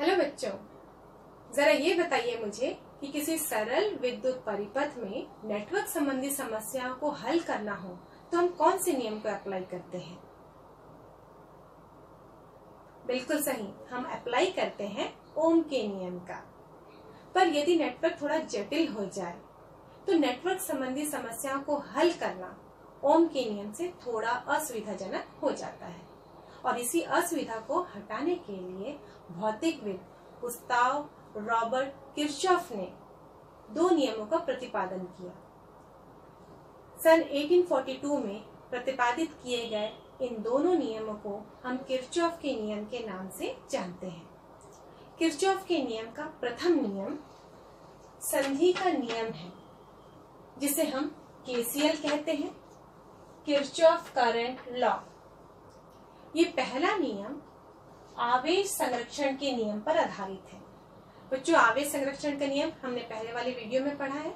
Hello बच्चों, जरा ये बताइए मुझे कि किसी सरल विद्युत परिपथ में नेटवर्क संबंधी समस्याओं को हल करना हो तो हम कौन से नियम को अप्लाई करते हैं। बिल्कुल सही, हम अप्लाई करते हैं ओम के नियम का। पर यदि नेटवर्क थोड़ा जटिल हो जाए तो नेटवर्क संबंधी समस्याओं को हल करना ओम के नियम से थोड़ा असुविधाजनक हो जाता है और इसी असुविधा को हटाने के लिए भौतिकविद गुस्ताव रॉबर्ट किरचॉफ ने दो नियमों का प्रतिपादन किया। सन 1842 में प्रतिपादित किए गए इन दोनों नियमों को हम किरचॉफ के नियम के नाम से जानते हैं। किरचॉफ के नियम का प्रथम नियम संधि का नियम है, जिसे हम केसीएल कहते हैं, किरचॉफ करंट लॉ। ये पहला नियम आवेश संरक्षण के नियम पर आधारित है। बच्चों, आवेश संरक्षण का नियम हमने पहले वाले वीडियो में पढ़ा है,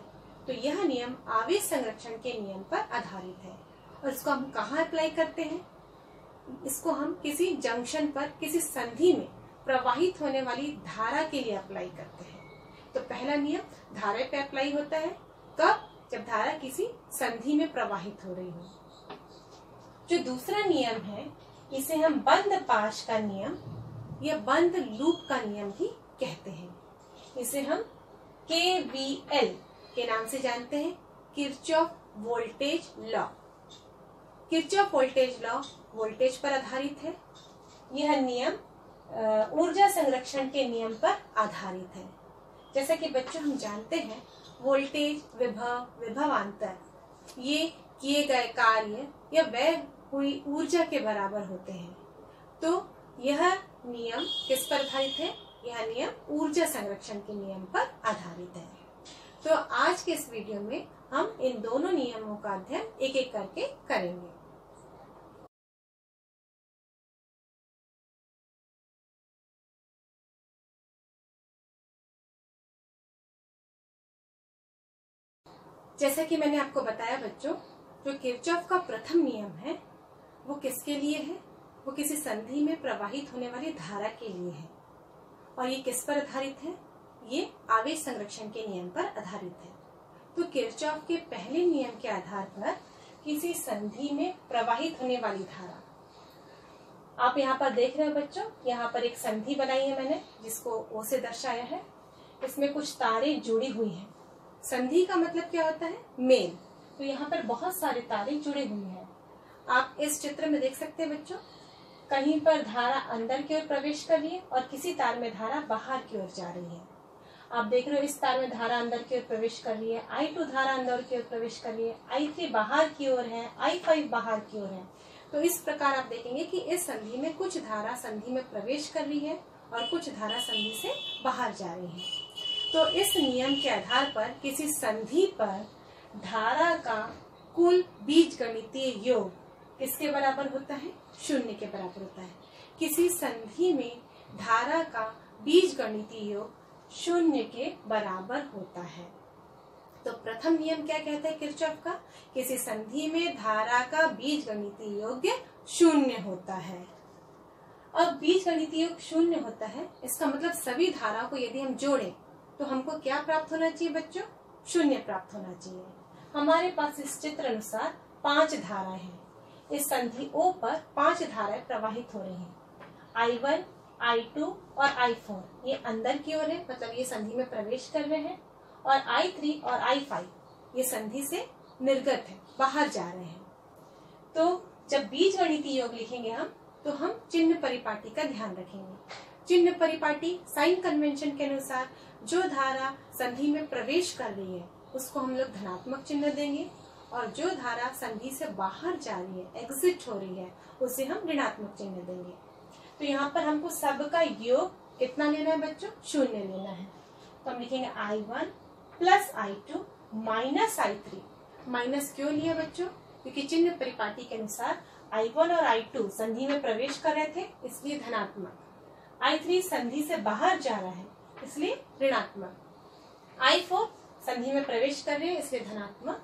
तो यह नियम आवेश संरक्षण के नियम पर आधारित है। और इसको हम कहाँ अप्लाई करते हैं? इसको हम किसी जंक्शन पर, किसी संधि में प्रवाहित होने वाली धारा के लिए अप्लाई करते हैं। तो पहला नियम धारा पे अप्लाई होता है। कब? जब धारा किसी संधि में प्रवाहित हो रही हो। जो दूसरा नियम है, इसे हम बंद पाश का नियम या बंद लूप का नियम भी कहते हैं। इसे हम KVL के नाम से जानते हैं, Kirchhoff voltage law. Kirchhoff voltage law voltage पर आधारित है। यह नियम ऊर्जा संरक्षण के नियम पर आधारित है। जैसा कि बच्चों हम जानते हैं, वोल्टेज, विभव, विभवांतर ये किए गए कार्य या व्यय हुई ऊर्जा के बराबर होते हैं। तो यह नियम किस पर आधारित है? यह नियम ऊर्जा संरक्षण के नियम पर आधारित है। तो आज के इस वीडियो में हम इन दोनों नियमों का अध्ययन एक एक करके करेंगे। जैसा कि मैंने आपको बताया बच्चों, जो किरचॉफ का प्रथम नियम है वो किसके लिए है? वो किसी संधि में प्रवाहित होने वाली धारा के लिए है। और ये किस पर आधारित है? ये आवेश संरक्षण के नियम पर आधारित है। तो किरचॉफ के पहले नियम के आधार पर किसी संधि में प्रवाहित होने वाली धारा, आप यहाँ पर देख रहे हो बच्चों, यहाँ पर एक संधि बनाई है मैंने, जिसको ओ से दर्शाया है। इसमें कुछ तारें जुड़ी हुई हैं। संधि का मतलब क्या होता है? मेल। तो यहाँ पर बहुत सारे तारें जुड़े हुए हैं। आप इस चित्र में देख सकते हैं बच्चों, कहीं पर धारा अंदर की ओर प्रवेश कर रही है और किसी तार में धारा बाहर की ओर जा रही है। आप देख रहे हो, इस तार में धारा अंदर की ओर प्रवेश कर रही है, I2 धारा अंदर की ओर प्रवेश कर रही है, I3 बाहर की ओर है, I5 बाहर की ओर है। तो इस प्रकार आप देखेंगे कि इस संधि में कुछ धारा संधि में प्रवेश कर रही है और कुछ धारा संधि से बाहर जा रही है। तो इस नियम के आधार पर किसी संधि पर धारा का कुल बीजगणितीय योग किसके बराबर होता है? 0 के बराबर होता है। किसी संधि में धारा का बीजगणितीय योग 0 के बराबर होता है। तो प्रथम नियम क्या कहता है किरचॉफ का? किसी संधि में धारा का बीजगणितीय योग 0 होता है। अब बीजगणितीय योग 0 होता है, इसका मतलब सभी धाराओं को यदि हम जोड़ें तो हमको क्या प्राप्त होना चाहिए बच्चों? 0 प्राप्त होना चाहिए। हमारे पास इस चित्र अनुसार 5 धाराएं हैं। इस संधि O पर 5 धाराएं प्रवाहित हो रही हैं। I1, I2 और I4 ये अंदर की ओर है, मतलब ये संधि में प्रवेश कर रहे हैं, और I3 और I5 ये संधि से निर्गत है, बाहर जा रहे हैं। तो जब बीजगणितीय योग लिखेंगे हम, तो हम चिन्ह परिपाटी का ध्यान रखेंगे। चिन्ह परिपाटी साइन कन्वेंशन के अनुसार जो धारा संधि में प्रवेश कर रही है उसको हम लोग धनात्मक चिन्ह देंगे, और जो धारा संधि से बाहर जा रही है, एग्जिट हो रही है, उसे हम ऋणात्मक चिन्ह देंगे। तो यहाँ पर हमको सबका योग कितना लेना है बच्चों? 0 लेना है। तो हम लिखेंगे I1 plus I2 minus I3। Minus क्यों लिया बच्चों? क्योंकि चिन्ह परिपाटी के अनुसार I1 और I2 संधि में प्रवेश कर रहे थे, इसलिए धनात्मक। I3 संधि से बाहर जा रहा है, इसलिए ऋणात्मक। I4 संधि में प्रवेश कर रहे हैं, इसलिए धनात्मक,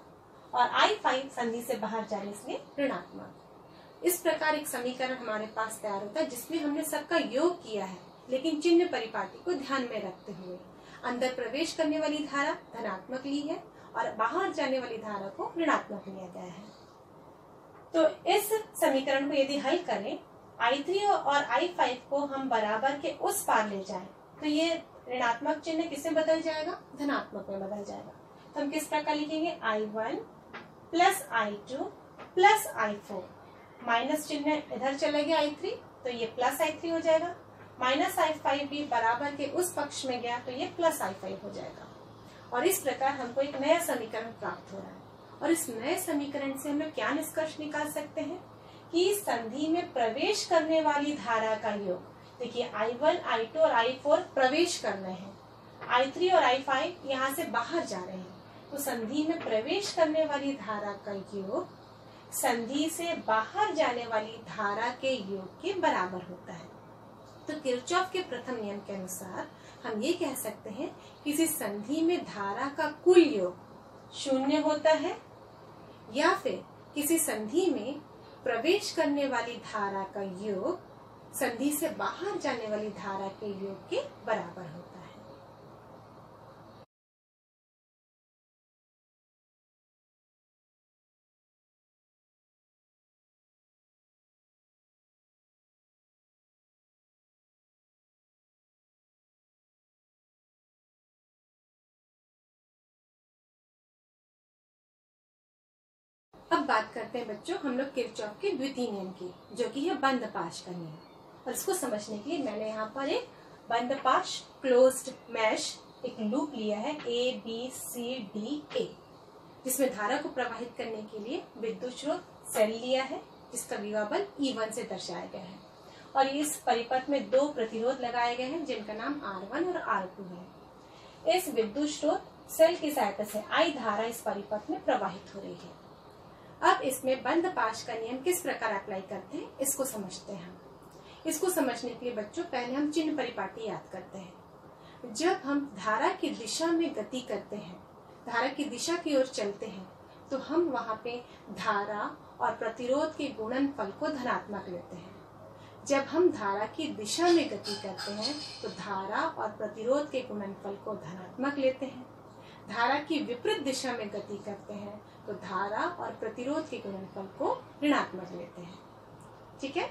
और I5 संधि से बाहर जा रहे हैं, इसलिए ऋणात्मक। इस प्रकार एक समीकरण हमारे पास तैयार होता है जिसमें हमने सबका योग किया है, लेकिन चिन्ह परिपाटी को ध्यान में रखते हुए अंदर प्रवेश करने वाली धारा धनात्मक ली है और बाहर जाने वाली धारा को ऋणात्मक लिया गया है। तो इस समीकरण को यदि हल करें, I3 और I5 को हम बराबर के उस पार ले जाएं, तो ये ऋणात्मक चिन्ह किसमें बदल जाएगा? धनात्मक में बदल जाएगा। तो हम किस प्रकार लिखेंगे? I1 plus I2 plus I4, minus चिन्ह इधर चला गया I3, तो ये प्लस I3 हो जाएगा। माइनस I5 भी बराबर के उस पक्ष में गया, तो ये प्लस I5 हो जाएगा। और इस प्रकार हमको एक नया समीकरण प्राप्त हो रहा है। और इस नए समीकरण से हम लोग क्या निष्कर्ष निकाल सकते हैं कि संधि में प्रवेश करने वाली धारा का योग, देखिए I1, I2 और I4 प्रवेश कर रहे हैं, I3 और I5 यहाँ से बाहर जा रहे हैं। तो संधि में प्रवेश करने वाली धारा का योग संधि से बाहर जाने वाली धारा के योग के बराबर होता है। तो किरचॉफ के प्रथम नियम के अनुसार हम ये कह सकते हैं किसी संधि में धारा का कुल योग शून्य होता है, या फिर किसी संधि में प्रवेश करने वाली धारा का योग संधि से बाहर जाने वाली धारा के योग के बराबर होता है। अब बात करते हैं बच्चों हम लोग किरचॉफ के द्वितीय नियम की, जो कि है बंद पाश का नियम। और इसको समझने के लिए मैंने यहाँ पर एक बंद पाश क्लोज्ड मैश एक लूप लिया है ABCDA, जिसमें धारा को प्रवाहित करने के लिए विद्युत स्रोत सेल लिया है, जिसका विभव बल E1 से दर्शाया गया है। और इस परिपथ में दो प्रतिरोध लगाए गए हैं, जिनका नाम R1 और R2 है। इस विद्युत स्रोत सेल की सहायता से I धारा इस परिपथ में प्रवाहित हो रही है। अब इसमें बंद पाश का नियम किस प्रकार अप्लाई करते हैं, इसको समझते हैं। इसको समझने के लिए बच्चों पहले हम चिन्ह परिपाटी याद करते हैं। जब हम धारा की दिशा में गति करते हैं, धारा की दिशा की ओर चलते हैं, तो हम वहां पे धारा और प्रतिरोध के गुणनफल को धनात्मक लेते हैं। जब हम धारा की दिशा में गति करते हैं तो धारा और प्रतिरोध के गुणनफल को धनात्मक लेते हैं। धारा की विपरीत दिशा में गति करते हैं तो धारा और प्रतिरोध के गुणनफल को ऋणात्मक लेते हैं। ठीक है,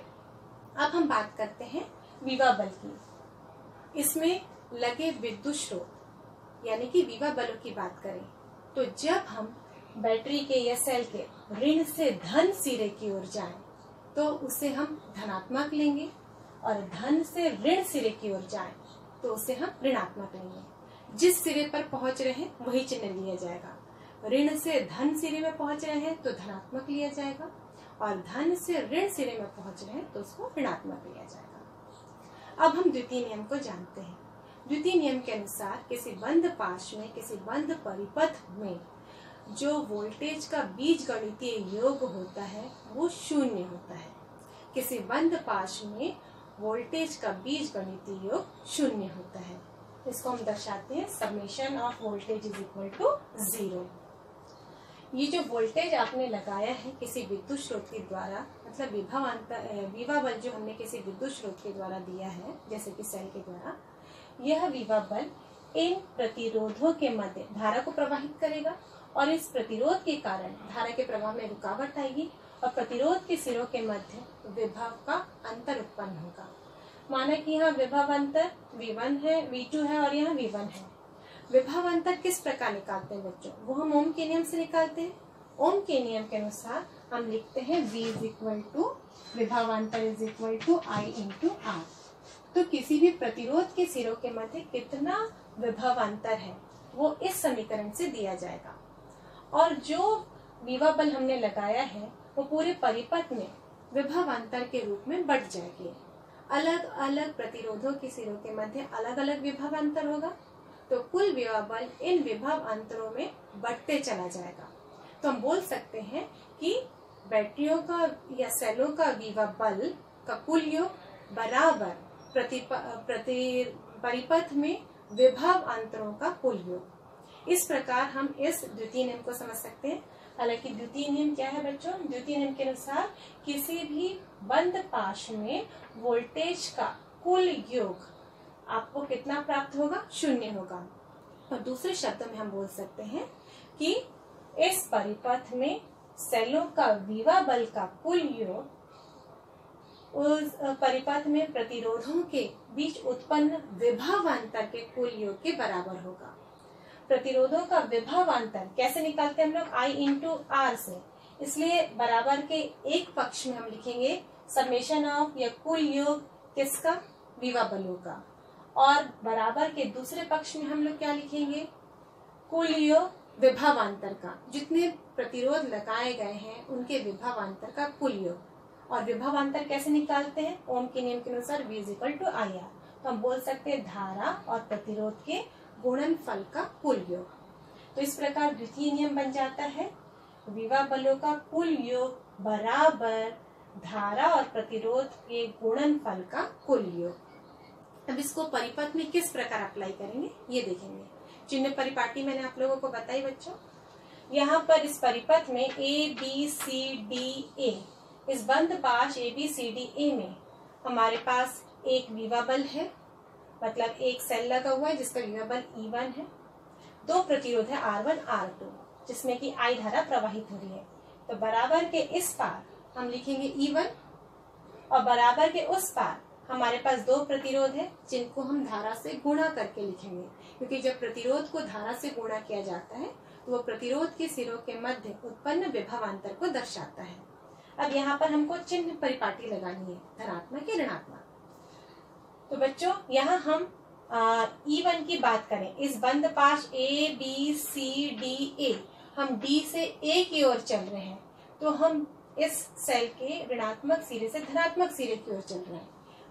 अब हम बात करते हैं विभव बल की। इसमें लगे विद्युत स्रोत यानी कि विभव बलों की बात करें तो जब हम बैटरी के या सेल के ऋण से धन सिरे की ओर जाएं तो उसे हम धनात्मक लेंगे, और धन से ऋण सिरे की ओर जाएं तो उसे हम ऋणात्मक लेंगे। जिस सिरे पर पहुंच रहे हैं वही चिन्ह लिया जाएगा। ऋण से धन सिरे में पहुंच रहे हैं तो धनात्मक लिया जाएगा, और धन से ऋण सिरे में पहुंच रहे हैं तो उसको ऋणात्मक लिया जाएगा। अब हम द्वितीय नियम को जानते हैं। द्वितीय नियम के अनुसार किसी बंद पाश में, किसी बंद परिपथ में जो वोल्टेज का बीजगणितीय योग होता है वो शून्य होता है। किसी बंद पाश में वोल्टेज का बीजगणितीय योग शून्य होता है। इसको हम दर्शाते हैं summation of voltage is equal to 0। ये जो वोल्टेज आपने लगाया है किसी विद्युत स्रोत के द्वारा, मतलब विभव बल जो हमने किसी विद्युत स्रोत के द्वारा दिया है जैसे कि सेल के द्वारा, यह विभव बल इन प्रतिरोधों के मध्य धारा को प्रवाहित करेगा, और इस प्रतिरोध के कारण धारा के प्रवाह में रुकावट आएगी और प्रतिरोध के सिरों के मध्य विभव का अंतर उत्पन्न होगा। माना कि यहाँ विभव अंतर V1 है, V2 है और यहाँ V1 है। विभव अंतर किस प्रकार निकालते हैं बच्चों? वो हम ओम के नियम से निकालते हैं। ओम के नियम के अनुसार हम लिखते हैं V इज इक्वल टू विभव अंतर is equal to I into R। तो किसी भी प्रतिरोध के सिरों के मध्य कितना विभव अंतर है वो इस समीकरण से दिया जाएगा, और जो विभव बल हमने लगाया है वो पूरे परिपथ में विभव अंतर के रूप में बढ़ जाएगी। अलग अलग प्रतिरोधों के सिरों के मध्य अलग अलग विभव अंतर होगा, तो कुल विभव बल इन विभव अंतरों में बढ़ते चला जाएगा। तो हम बोल सकते हैं कि बैटरियों का या सेलों का विभव बल का कुल योग बराबर परिपथ में विभव अंतरों का कुल योग। इस प्रकार हम इस द्वितीय नियम को समझ सकते हैं। हालांकि द्वितीय नियम क्या है बच्चों? द्वितीय नियम के अनुसार किसी भी बंद पाश में वोल्टेज का कुल योग आपको कितना प्राप्त होगा? 0 होगा। और दूसरे शब्दों में हम बोल सकते हैं कि इस परिपथ में सेलों का विभव बल का कुल योग उस परिपथ में प्रतिरोधों के बीच उत्पन्न विभवांतर के कुल योग के बराबर होगा। प्रतिरोधों का विभवांतर कैसे निकालते हैं हम लोग? I इंटू आर से। इसलिए बराबर के एक पक्ष में हम लिखेंगे समेशन ऑफ या कुल योग किसका? विभव बलों का। और बराबर के दूसरे पक्ष में हम लोग क्या लिखेंगे? कुल योग विभवांतर का। जितने प्रतिरोध लगाए गए हैं उनके विभवांतर का कुल योग। और विभवांतर कैसे निकालते हैं? ओम के नियम के अनुसार V is equal to I R. तो हम बोल सकते हैं धारा और प्रतिरोध के गुणनफल का कुल योग। तो इस प्रकार द्वितीय नियम बन जाता है विभव बलों का कुल योग बराबर धारा और प्रतिरोध के गुणनफल का कुल योग। अब इसको परिपथ में किस प्रकार अप्लाई करेंगे ये देखेंगे। चिन्ह परिपाटी मैंने आप लोगों को बताई बच्चों। यहाँ पर इस परिपथ में ABCDA, इस बंद पाश ABCDA में हमारे पास एक विभव बल है, मतलब एक सेल लगा हुआ है जिसका विभव बल E1 है। 2 प्रतिरोध है R1 R2 जिसमें कि I धारा प्रवाहित हो रही है। तो बराबर के इस पार हम लिखेंगे E1 और बराबर के उस पार हमारे पास 2 प्रतिरोध है जिनको हम धारा से गुणा करके लिखेंगे, क्योंकि जब प्रतिरोध को धारा से गुणा किया जाता है तो वो प्रतिरोध के सिरों के मध्य उत्पन्न विभवांतर को दर्शाता है। अब यहाँ पर हमको चिन्ह परिपाटी लगानी है, धनात्मक या ऋणात्मक। तो बच्चों यहाँ हम E1 की बात करें, इस बंद पाश ABCDA हम D से A की ओर चल रहे हैं, तो हम इस सेल के ऋणात्मक सिरे से धनात्मक सिरे की ओर चल रहे हैं,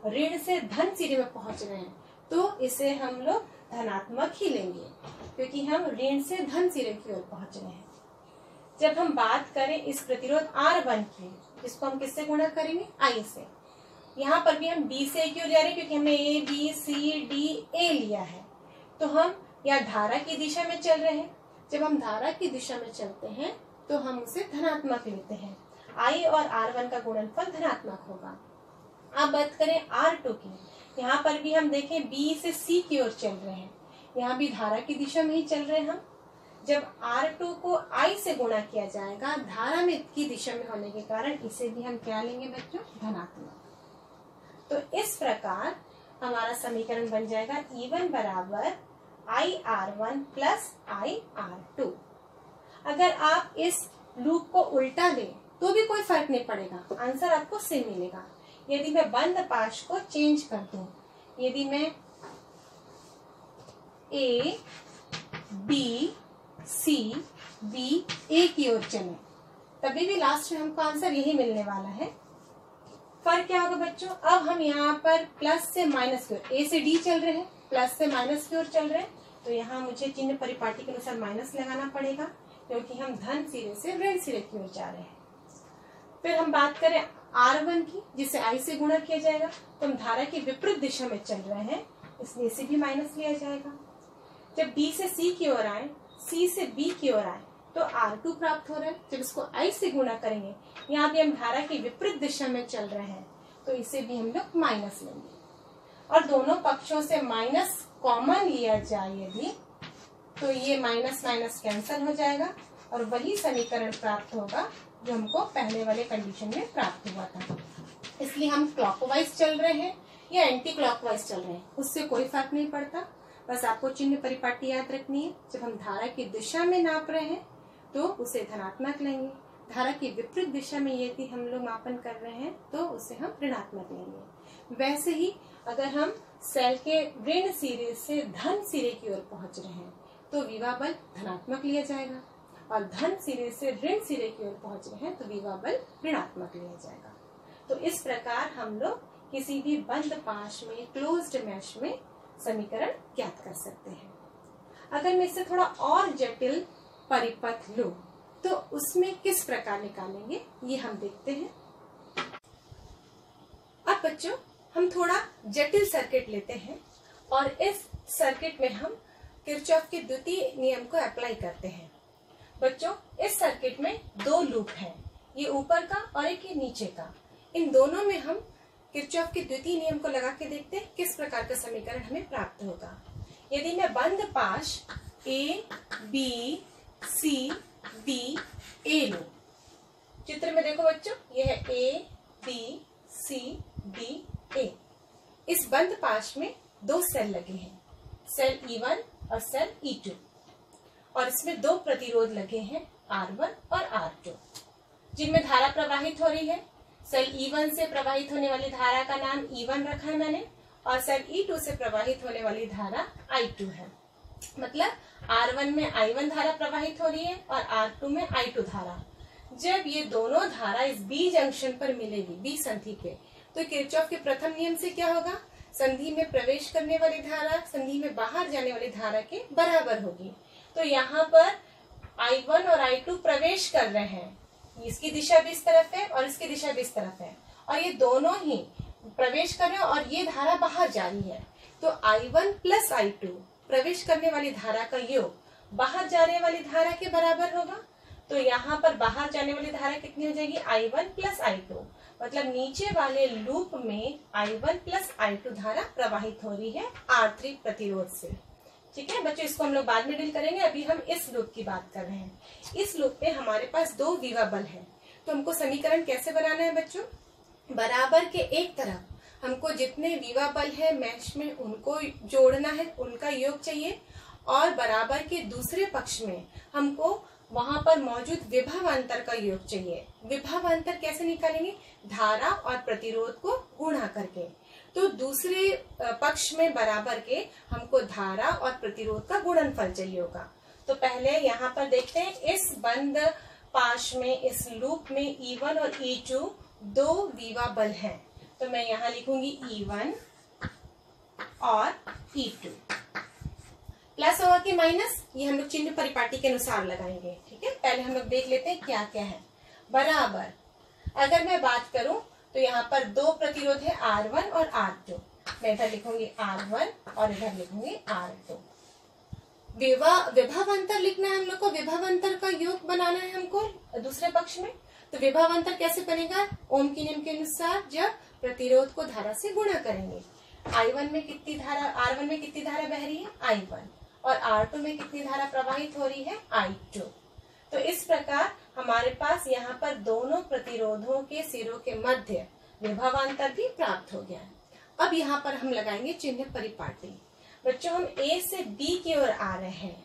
ऋण से धन सिरे में पहुंच रहे हैं, तो इसे हम लोग धनात्मक ही लेंगे क्योंकि हम ऋण से धन सिरे की ओर पहुंच रहे हैं। जब हम बात करें इस प्रतिरोध R1 की, इसको हम किससे गुणा करेंगे? I से। यहाँ पर भी हम D से A की ओर जा रहे हैं क्योंकि हमने ABCDA लिया है, तो हम या धारा की दिशा में चल रहे हैं। जब हम धारा की दिशा में चलते हैं तो हम उसे धनात्मक लेते हैं। I और R1 का गुणनफल धनात्मक होगा। अब बात करें R2 की, यहाँ पर भी हम देखें B से C की ओर चल रहे हैं, यहाँ भी धारा की दिशा में ही चल रहे हैं हम। जब R2 को I से गुणा किया जाएगा धारा में की दिशा में होने के कारण इसे भी हम क्या लेंगे बच्चों? धनात्मक। तो इस प्रकार हमारा समीकरण बन जाएगा E1 बराबर IR1 प्लस IR2। अगर आप इस लूप को उल्टा लें तो भी कोई फर्क नहीं पड़ेगा, आंसर आपको सेम मिलेगा। यदि मैं बंद पाश को चेंज कर दूं, यदि मैं A B C B A की ओर चले तभी भी लास्ट में हमको आंसर यही मिलने वाला है। फर्क क्या होगा बच्चों? अब हम यहाँ पर प्लस से माइनस की ओर, A से D चल रहे हैं, प्लस से माइनस की ओर चल रहे हैं, तो यहाँ मुझे चिन्ह परिपाटी के अनुसार माइनस लगाना पड़ेगा क्योंकि हम धन सिरे से ऋण सिरे की ओर जा रहे हैं। फिर हम बात करें R1 की, जिसे I से गुणा किया जाएगा, तो हम धारा की विपरीत दिशा में चल रहे हैं, इसलिए इसे भी माइनस लिया जाएगा। जब D से C की ओर आए, C से B की ओर आए, तो R2 प्राप्त हो रहा है। जब इसको I से गुणा करेंगे, यहाँ भी हम धारा की विपरीत दिशा में चल रहे हैं, तो इसे भी हम लोग माइनस लेंगे। और दोनों पक्षों से माइनस कॉमन लिया जाए यदि, तो ये माइनस माइनस कैंसिल हो जाएगा और वही समीकरण प्राप्त होगा जो हमको पहले वाले कंडीशन में प्राप्त हुआ था। इसलिए हम क्लॉकवाइज चल रहे हैं या एंटी क्लॉकवाइज चल रहे हैं उससे कोई फर्क नहीं पड़ता, बस आपको चिन्ह परिपाटी याद रखनी है। जब हम धारा की दिशा में नाप रहे हैं तो उसे धनात्मक लेंगे, धारा की विपरीत दिशा में यदि हम लोग मापन कर रहे हैं तो उसे हम ऋणात्मक लेंगे। वैसे ही अगर हम सेल के ऋण सिरे से धन सिरे की ओर पहुंच रहे हैं तो विभव बल धनात्मक लिया जाएगा, और धन सिरे से ऋण सिरे की ओर पहुंच रहे हैं तो विभव बल ऋणात्मक लिया जाएगा। तो इस प्रकार हम लोग किसी भी बंद पाश में, क्लोज्ड मैश में समीकरण ज्ञात कर सकते हैं। अगर मैं इससे थोड़ा और जटिल परिपथ लूं तो उसमें किस प्रकार निकालेंगे ये हम देखते हैं। अब बच्चों हम थोड़ा जटिल सर्किट लेते हैं और इस सर्किट में हम किरचॉफ के द्वितीय नियम को अप्लाई करते हैं। बच्चों इस सर्किट में 2 लूप हैं, ये ऊपर का और एक ये नीचे का। इन दोनों में हम किरचॉफ के द्वितीय नियम को लगा के देखते हैं किस प्रकार का समीकरण हमें प्राप्त होगा। यदि मैं बंद पाश A B C D A लूं, चित्र में देखो बच्चों, यह है A B C D A. इस बंद पाश में दो सेल लगे हैं, सेल E1 और सेल E2, और इसमें दो प्रतिरोध लगे हैं R1 और R2, जिनमें धारा प्रवाहित हो रही है। सेल E1 से प्रवाहित होने वाली धारा का नाम E1 रखा है मैंने, और सेल E2 से प्रवाहित होने वाली धारा I2 है। मतलब R1 में I1 धारा प्रवाहित हो रही है और R2 में I2 धारा। जब ये दोनों धारा इस बी जंक्शन पर मिलेगी, बी संधि पे, तो किरचॉफ के प्रथम नियम से क्या होगा, संधि में प्रवेश करने वाली धारा संधि में बाहर जाने वाली धारा के बराबर होगी। तो यहाँ पर I1 और I2 प्रवेश कर रहे हैं, इसकी दिशा भी इस तरफ है और इसकी दिशा भी इस तरफ है, और ये दोनों ही प्रवेश कर रहे हैं और ये धारा बाहर जा रही है। तो I1 प्लस I2 प्रवेश करने वाली धारा का योग बाहर जाने वाली धारा के बराबर होगा। तो यहाँ पर बाहर जाने वाली धारा कितनी हो जाएगी, I1 प्लस I2। मतलब नीचे वाले लूप में I1 प्लस I2 धारा प्रवाहित हो रही है R3 प्रतिरोध से। ठीक है बच्चों, इसको हम लोग बाद में डील करेंगे, अभी हम इस लूप की बात कर रहे हैं। इस लूप में हमारे पास दो विभव बल है, तो हमको समीकरण कैसे बनाना है बच्चों, बराबर के एक तरफ हमको जितने विभव बल है मैश में उनको जोड़ना है, उनका योग चाहिए, और बराबर के दूसरे पक्ष में हमको वहां पर मौजूद विभवांतर का योग चाहिए। विभवांतर कैसे निकालेंगे, धारा और प्रतिरोध को गुणा करके। तो दूसरे पक्ष में बराबर के हमको धारा और प्रतिरोध का गुणनफल चाहिए होगा। तो पहले यहाँ पर देखते हैं, इस बंद पाश में, इस लूप में E1 और E2 दो विभव बल हैं। तो मैं यहाँ लिखूंगी E1 और E2। प्लस होगा कि माइनस, ये हम लोग चिन्ह परिपाटी के अनुसार लगाएंगे। ठीक है, पहले हम लोग देख लेते हैं क्या क्या है। बराबर, अगर मैं बात करूं तो यहाँ पर दो प्रतिरोध है R1 और R2। मैं इधर लिखूंगी R1 और इधर लिखूंगी R2। विभवांतर लिखना है हम लोग को, विभवांतर का योग बनाना है हमको दूसरे पक्ष में। तो विभवांतर कैसे बनेगा, ओम के नियम के अनुसार जब प्रतिरोध को धारा से गुणा करेंगे। I1 में कितनी धारा, R1 में कितनी धारा बह रही है I1, और R2 में कितनी धारा प्रवाहित हो रही है I2। तो इस प्रकार हमारे पास यहाँ पर दोनों प्रतिरोधों के सिरों के मध्य विभवांतर भी प्राप्त हो गया है। अब यहाँ पर हम लगाएंगे चिन्ह परिपाटी। बच्चों, हम A से B की ओर आ रहे हैं,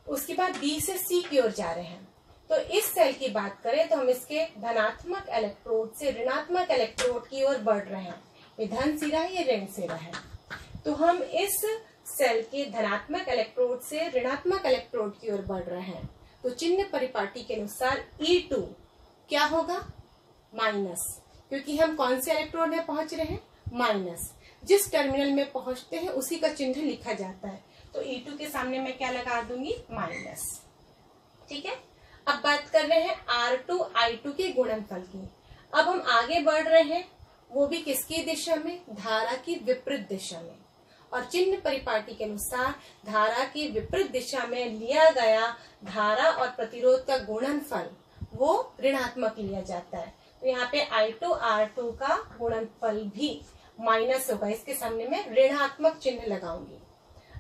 उसके बाद B से C की ओर जा रहे हैं। तो इस सेल की बात करें तो हम इसके धनात्मक इलेक्ट्रोड से ऋणात्मक इलेक्ट्रोड की ओर बढ़ रहे हैं। ये धन सिरा है, ये ऋण सिरा है। तो हम इस सेल के धनात्मक इलेक्ट्रोड से ऋणात्मक इलेक्ट्रोड की ओर बढ़ रहे हैं। तो चिन्ह परिपाटी के अनुसार E2 क्या होगा, माइनस, क्योंकि हम कौन से इलेक्ट्रोड में पहुंच रहे हैं, माइनस। जिस टर्मिनल में पहुंचते हैं उसी का चिन्ह लिखा जाता है। तो E2 के सामने मैं क्या लगा दूंगी, माइनस। ठीक है, अब बात कर रहे हैं R2 I2 के गुणनफल की। अब हम आगे बढ़ रहे हैं, वो भी किसकी दिशा में, धारा की विपरीत दिशा में। और चिन्ह परिपाटी के अनुसार धारा की विपरीत दिशा में लिया गया धारा और प्रतिरोध का गुणनफल वो ऋणात्मक लिया जाता है। तो यहाँ पे I2 R2 का गुणनफल भी माइनस होगा, इसके सामने मैं ऋणात्मक चिन्ह लगाऊंगी।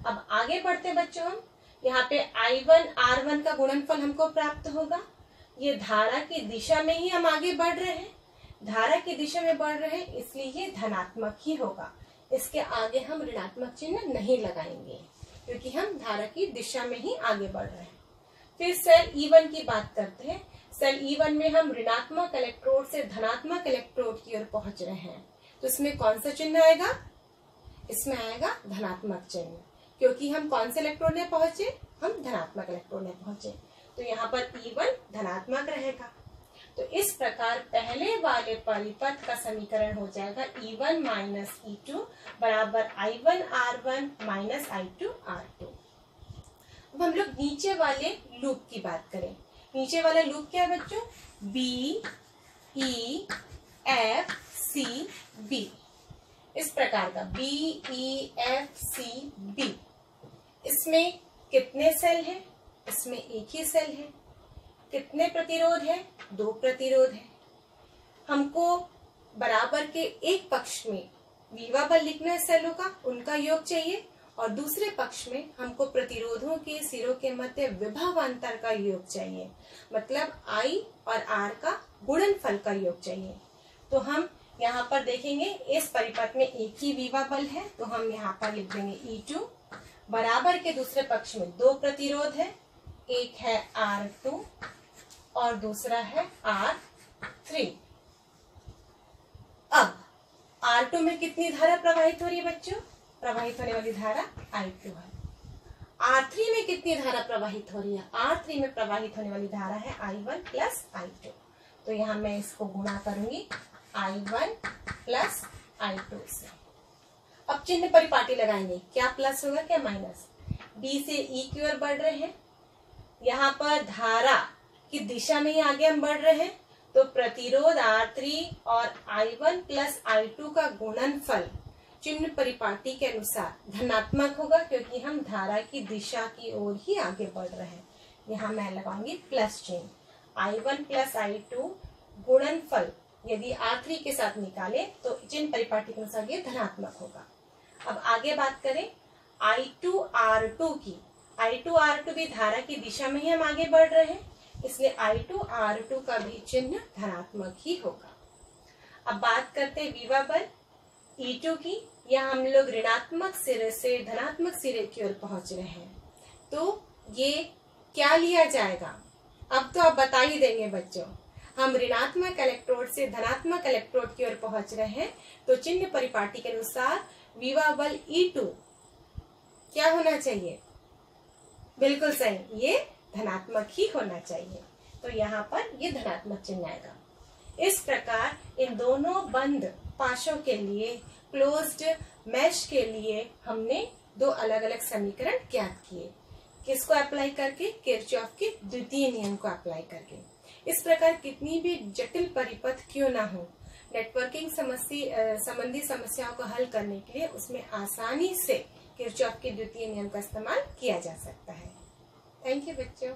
अब आगे बढ़ते बच्चों, हम यहाँ पे I1 R1 का गुणनफल हमको प्राप्त होगा। ये धारा की दिशा में ही हम आगे बढ़ रहे हैं, धारा की दिशा में बढ़ रहे हैं, इसलिए ये धनात्मक ही होगा। इसके आगे हम ऋणात्मक चिन्ह नहीं लगाएंगे क्योंकि हम धारा की दिशा में ही आगे बढ़ रहे हैं। फिर सेल E1 की बात करते हैं। सेल E1 में हम ऋणात्मक इलेक्ट्रोड से धनात्मक इलेक्ट्रोड की ओर पहुंच रहे हैं। तो इसमें कौन सा चिन्ह आएगा, इसमें आएगा धनात्मक चिन्ह, क्योंकि हम कौन से इलेक्ट्रोड में पहुंचे, हम धनात्मक इलेक्ट्रोड में पहुंचे। तो यहाँ पर E1 धनात्मक रहेगा। तो इस प्रकार पहले वाले परिपथ का समीकरण हो जाएगा E1 माइनस E2 बराबर I1 R1 minus I2 R2। अब हम लोग नीचे वाले लूप की बात करें। नीचे वाला लूप क्या है बच्चों, B E F C B, इस प्रकार का B E F C B। इसमें कितने सेल हैं, इसमें एक ही सेल है। कितने प्रतिरोध है, दो प्रतिरोध है। हमको बराबर के एक पक्ष में विभव बल लिखना है सेलों का, उनका योग चाहिए, और दूसरे पक्ष में हमको प्रतिरोधों के सिरों के मध्य विभव अंतर का योग चाहिए, मतलब I और R का गुणनफल का योग चाहिए। तो हम यहाँ पर देखेंगे इस परिपथ में एक ही विभव बल है, तो हम यहाँ पर लिख देंगे E2 बराबर के दूसरे पक्ष में दो प्रतिरोध है, एक है R2 और दूसरा है R3। अब R2 में कितनी धारा प्रवाहित हो रही है बच्चों? प्रवाहित होने वाली धारा I2 है। R3 में कितनी धारा प्रवाहित हो रही है? R3 में प्रवाहित होने वाली धारा है I1 प्लस I2। तो यहाँ मैं इसको गुणा करूंगी I1 प्लस I2 से। अब चिन्ह परिपाटी लगाएंगे, क्या प्लस होगा क्या माइनस। B से E की ओर बढ़ रहे हैं, यहाँ पर धारा की दिशा में ही आगे हम बढ़ रहे हैं, तो प्रतिरोध R3 और I1 प्लस I2 का गुणनफल चिन्ह परिपाटी के अनुसार धनात्मक होगा, क्योंकि हम धारा की दिशा की ओर ही आगे बढ़ रहे हैं। यहाँ मैं लगाऊंगी प्लस चिन्ह। I1 प्लस I2 गुणनफल यदि R3 के साथ निकाले तो चिन्ह परिपाटी के अनुसार ये धनात्मक होगा। अब आगे बात करें I2R2 की। I2R2 भी धारा की दिशा में ही हम आगे बढ़ रहे हैं, इसलिए I2R2 का भी चिन्ह धनात्मक ही होगा। अब बात करते हैं विभव बल E2 की। यहाँ हम लोग ऋणात्मक सिरे से धनात्मक सिरे की ओर पहुंच रहे हैं, तो ये क्या लिया जाएगा? अब तो आप बता ही देंगे बच्चों। हम ऋणात्मक इलेक्ट्रोड से धनात्मक इलेक्ट्रोड की ओर पहुंच रहे हैं, तो चिन्ह परिपाटी के अनुसार विभव बल E2 क्या होना चाहिए? बिल्कुल सही, ये धनात्मक ही होना चाहिए। तो यहाँ पर ये धनात्मक चिन्ह आएगा। इस प्रकार इन दोनों बंद पाशों के लिए, क्लोज्ड मैश के लिए हमने दो अलग अलग समीकरण ज्ञात किए। किसको अप्लाई करके? किरचॉफ के द्वितीय नियम को अप्लाई करके। इस प्रकार कितनी भी जटिल परिपथ क्यों ना हो, नेटवर्किंग संबंधी समस्याओं को हल करने के लिए उसमें आसानी से किरचॉफ के द्वितीय नियम का इस्तेमाल किया जा सकता है। थैंक यू बच्चों।